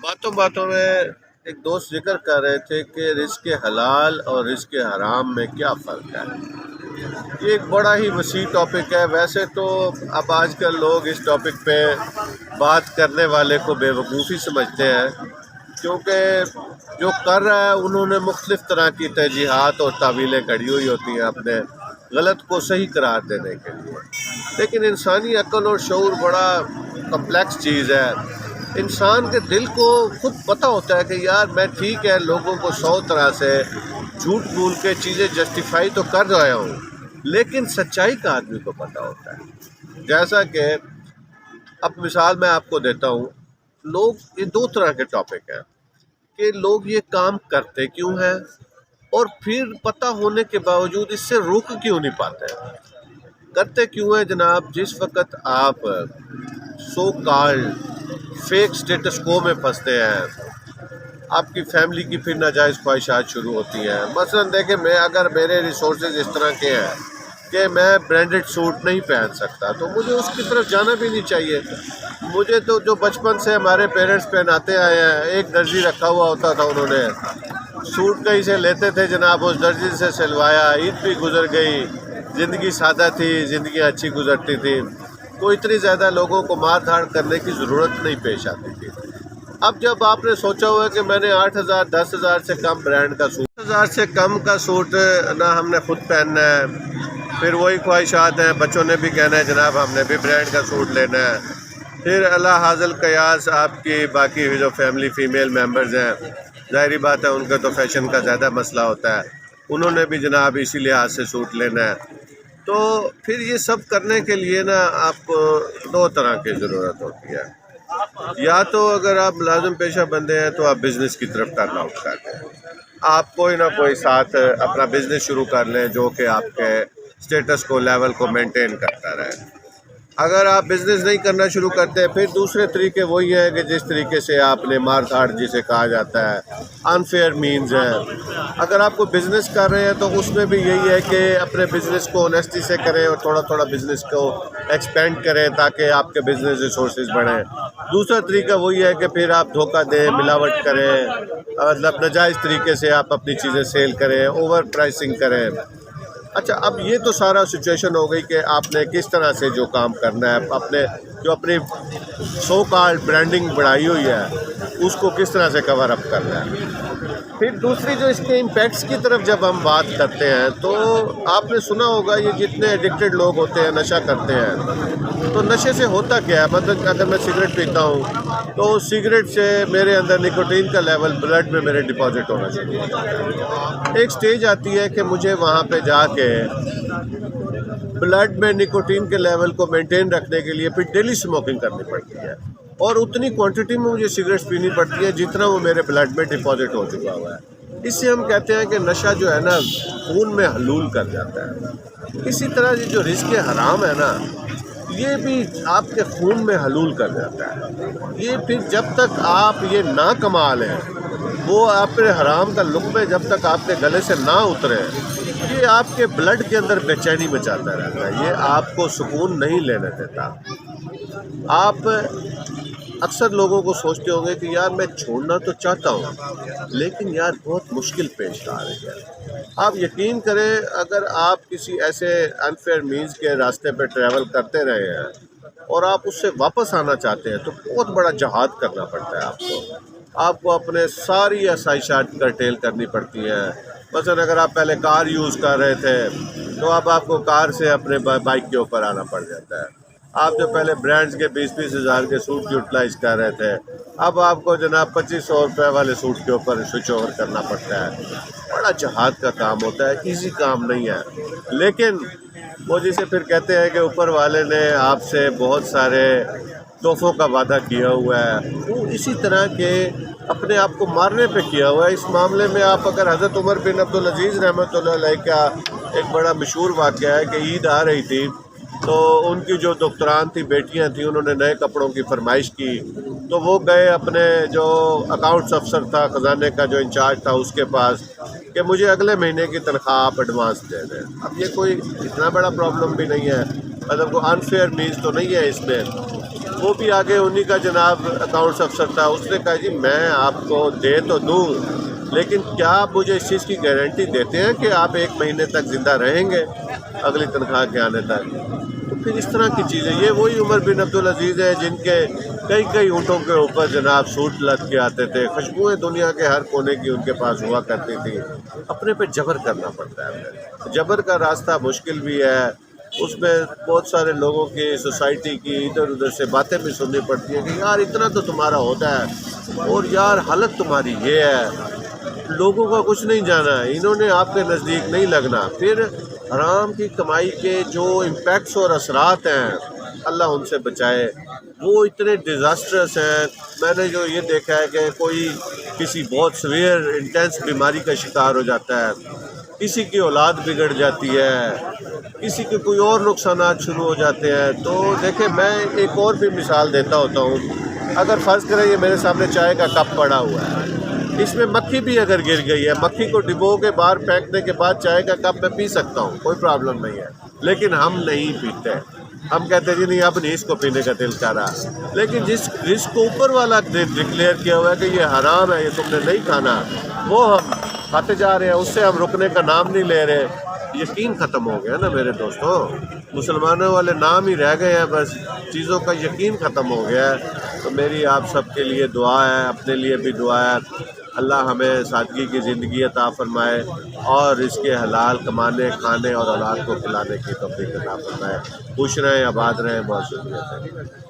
باتوں باتوں میں ایک دوست ذکر کر رہے تھے کہ رزق حلال اور رزق حرام میں کیا فرق ہے۔ یہ ایک بڑا ہی وسیع ٹاپک ہے۔ ویسے تو اب آج کل لوگ اس ٹاپک پہ بات کرنے والے کو بے وقوفی سمجھتے ہیں، کیونکہ جو کر رہا ہے انہوں نے مختلف طرح کی ترجیحات اور تعویلیں کڑی ہوئی ہوتی ہیں اپنے غلط کو صحیح قرار دینے کے لیے۔ لیکن انسانی عقل اور شعور بڑا کمپلیکس چیز ہے۔ انسان کے دل کو خود پتہ ہوتا ہے کہ یار میں ٹھیک ہے، لوگوں کو 100 طرح سے جھوٹ بول کے چیزیں جسٹیفائی تو کر رہا ہوں، لیکن سچائی کا آدمی کو پتہ ہوتا ہے۔ جیسا کہ اب مثال میں آپ کو دیتا ہوں، لوگ یہ 2 طرح کے ٹاپک ہیں کہ لوگ یہ کام کرتے کیوں ہیں، اور پھر پتہ ہونے کے باوجود اس سے رک کیوں نہیں پاتے۔ کرتے کیوں ہیں جناب؟ جس وقت آپ سو کالڈ فیک سٹیٹس کو میں پھنستے ہیں، آپ کی فیملی کی پھر ناجائز خواہشات شروع ہوتی ہیں۔ مثلا دیکھیں، اگر میرے ریسورسز اس طرح کے ہیں کہ میں برانڈڈ سوٹ نہیں پہن سکتا، تو مجھے اس کی طرف جانا بھی نہیں چاہیے۔ مجھے تو جو بچپن سے ہمارے پیرنٹس پہناتے آئے ہیں، ایک درزی رکھا ہوا ہوتا تھا، انہوں نے سوٹ کہیں سے لیتے تھے جناب، اس درزی سے سلوایا، عید بھی گزر گئی، زندگی سادہ تھی، زندگی اچھی گزرتی تھی، تو اتنی زیادہ لوگوں کو مار دھاڑ کرنے کی ضرورت نہیں پیش آتی تھی۔ اب جب آپ نے سوچا ہوا کہ میں نے 8,000 10,000 سے کم برانڈ کا سوٹ، 10,000 سے کم کا سوٹ نہ ہم نے خود پہننا ہے، پھر وہی خواہشات ہیں، بچوں نے بھی کہنا ہے جناب ہم نے بھی برانڈ کا سوٹ لینا ہے، پھر اللہ حاضل قیاس آپ کی باقی جو فیملی فیمیل ممبرز ہیں، ظاہری بات ہے ان کا تو فیشن کا زیادہ مسئلہ ہوتا ہے، انہوں نے بھی جناب اسی لحاظ سے سوٹ لینا ہے۔ تو پھر یہ سب کرنے کے لیے نا آپ کو 2 طرح کی ضرورت ہوتی ہے۔ یا تو اگر آپ ملازم پیشہ بندے ہیں تو آپ بزنس کی طرف ٹرن آؤٹ کر دیں، آپ کوئی نہ کوئی ساتھ اپنا بزنس شروع کر لیں جو کہ آپ کے سٹیٹس کو، لیول کو مینٹین کرتا رہے۔ اگر آپ بزنس نہیں کرنا شروع کرتے، پھر دوسرے طریقے وہی ہیں کہ جس طریقے سے آپ نے مار دھاڑ جسے کہا جاتا ہے، انفیئر مینز ہیں۔ اگر آپ کو بزنس کر رہے ہیں تو اس میں بھی یہی ہے کہ اپنے بزنس کو آنیسٹی سے کریں اور تھوڑا تھوڑا بزنس کو ایکسپینڈ کریں تاکہ آپ کے بزنس ریسورسز بڑھیں۔ دوسرا طریقہ وہی ہے کہ پھر آپ دھوکہ دیں، ملاوٹ کریں، مطلب ناجائز طریقے سے آپ اپنی چیزیں سیل کریں، اوور پرائسنگ کریں۔ اچھا، اب یہ تو سارا سچویشن ہو گئی کہ آپ نے کس طرح سے جو کام کرنا ہے، اپنی سو کالڈ برانڈنگ بڑھائی ہوئی ہے اس کو کس طرح سے کور اپ کرنا ہے۔ پھر دوسری جو اس کے امپیکٹس کی طرف جب ہم بات کرتے ہیں تو آپ نے سنا ہوگا یہ جتنے ایڈکٹڈ لوگ ہوتے ہیں، نشہ کرتے ہیں، تو نشے سے ہوتا کیا ہے؟ مطلب اگر میں سگریٹ پیتا ہوں تو سگریٹ سے میرے اندر نکوٹین کا لیول بلڈ میں میرے ڈپازٹ ہونا شروع ہو جاتا ہے۔ ایک سٹیج آتی ہے کہ مجھے وہاں پہ جا کے بلڈ میں نکوٹین کے لیول کو مینٹین رکھنے کے لیے پھر ڈیلی اسموکنگ کرنی پڑتی ہے، اور اتنی کوانٹٹی میں مجھے سگریٹس پینی پڑتی ہے جتنا وہ میرے بلڈ میں ڈپازٹ ہو چکا ہوا ہے۔ اس سے ہم کہتے ہیں کہ نشہ جو ہے نا خون میں حلول کر جاتا ہے۔ اسی طرح یہ جو رزق حرام ہے نا، یہ بھی آپ کے خون میں حلول کر جاتا ہے۔ یہ پھر جب تک آپ یہ نہ کما لیں، وہ آپ کے حرام کا لقمے جب تک آپ کے گلے سے نہ اترے، یہ آپ کے بلڈ کے اندر بے چینی مچاتا رہتا ہے، یہ آپ کو سکون نہیں لینے دیتا۔ آپ اکثر لوگوں کو سوچتے ہوں گے کہ یار میں چھوڑنا تو چاہتا ہوں لیکن یار بہت مشکل پیش آ رہی ہے۔ آپ یقین کریں، اگر آپ کسی ایسے انفیئر مینز کے راستے پہ ٹریول کرتے رہے ہیں اور آپ اس سے واپس آنا چاہتے ہیں تو بہت بڑا جہاد کرنا پڑتا ہے۔ آپ کو اپنے ساری آسائشات کرٹیل کرنی پڑتی ہیں۔ مثلا اگر آپ پہلے کار یوز کر رہے تھے تو اب آپ کو کار سے اپنے بائک کے اوپر آنا پڑ جاتا ہے۔ آپ جو پہلے برانڈز کے 20-20 ہزار کے سوٹ یوٹیلائز کر رہے تھے، اب آپ کو جناب 2500 روپے والے سوٹ کے اوپر سوئچ اوور کرنا پڑتا ہے۔ بڑا جہاد کا کام ہوتا ہے، ایزی کام نہیں ہے۔ لیکن وہ جسے پھر کہتے ہیں کہ اوپر والے نے آپ سے بہت سارے تحفوں کا وعدہ کیا ہوا ہے، وہ اسی طرح کے اپنے آپ کو مارنے پہ کیا ہوا ہے۔ اس معاملے میں آپ اگر حضرت عمر بن عبدالعزیز رحمۃ اللہ علیہ کا ایک بڑا مشہور واقعہ ہے کہ عید آ رہی تھی تو ان کی جو دختران تھی، بیٹیاں تھیں، انہوں نے نئے کپڑوں کی فرمائش کی، تو وہ گئے اپنے جو اکاؤنٹس افسر تھا، خزانے کا جو انچارج تھا، اس کے پاس کہ مجھے اگلے مہینے کی تنخواہ آپ ایڈوانس دے دیں۔ اب یہ کوئی اتنا بڑا پرابلم بھی نہیں ہے، مطلب کوئی انفیئر مینز تو نہیں ہے اس میں۔ وہ بھی آگے انہی کا جناب اکاؤنٹس افسر تھا، اس نے کہا جی میں آپ کو دے تو دوں لیکن کیا آپ مجھے اس چیز کی گارنٹی دیتے ہیں کہ آپ 1 مہینے تک زندہ رہیں گے اگلی تنخواہ کے آنے تک؟ تو پھر اس طرح کی چیزیں، یہ وہی عمر بن عبدالعزیز ہے جن کے کئی اونٹوں کے اوپر جناب سوٹ لد کے آتے تھے، خوشبوئیں دنیا کے ہر کونے کی ان کے پاس ہوا کرتی تھی۔ اپنے پہ جبر کرنا پڑتا ہے، جبر کا راستہ مشکل بھی ہے، اس میں بہت سارے لوگوں کی، سوسائٹی کی ادھر ادھر سے باتیں بھی سننی پڑتی ہیں کہ یار اتنا تو تمہارا ہوتا ہے، اور یار حالت تمہاری یہ ہے، لوگوں کا کچھ نہیں جانا ہے، انہوں نے آپ کے نزدیک نہیں لگنا۔ پھر حرام کی کمائی کے جو امپیکٹس اور اثرات ہیں اللہ ان سے بچائے، وہ اتنے ڈیزاسٹرس ہیں۔ میں نے جو یہ دیکھا ہے کہ کوئی کسی بہت سویئر انٹینس بیماری کا شکار ہو جاتا ہے، کسی کی اولاد بگڑ جاتی ہے، کسی کے کوئی اور نقصانات شروع ہو جاتے ہیں۔ تو دیکھیں میں ایک اور بھی مثال دیتا ہوتا ہوں، اگر فرض کریں یہ میرے سامنے چائے کا کپ پڑا ہوا ہے، اس میں مکھی بھی اگر گر گئی ہے، مکھی کو ڈبو کے باہر پھینکنے کے بعد چائے کا کپ میں پی سکتا ہوں، کوئی پرابلم نہیں ہے، لیکن ہم نہیں پیتے۔ ہم کہتے ہیں جی نہیں اب نہیں اس کو پینے کا دل کر رہا، لیکن جس کو اوپر والا ڈکلیئر کیا ہوا ہے کہ یہ حرام ہے، یہ تم نے نہیں کھانا، وہ ہم کھاتے جا رہے ہیں، اس سے ہم رکنے کا نام نہیں لے رہے۔ یقین ختم ہو گیا نا میرے دوستوں، مسلمانوں والے نام ہی رہ گئے ہیں، بس چیزوں کا یقین ختم ہو گیا ہے۔ تو میری آپ سب کے لیے دعا ہے، اپنے لیے بھی دعا ہے، اللہ ہمیں سادگی کی زندگی عطا فرمائے اور رزق حلال کمانے، کھانے اور اولاد کو کھلانے کی توفیق عطا فرمائے۔ خوش رہیں، آباد رہیں، بہت شکریہ۔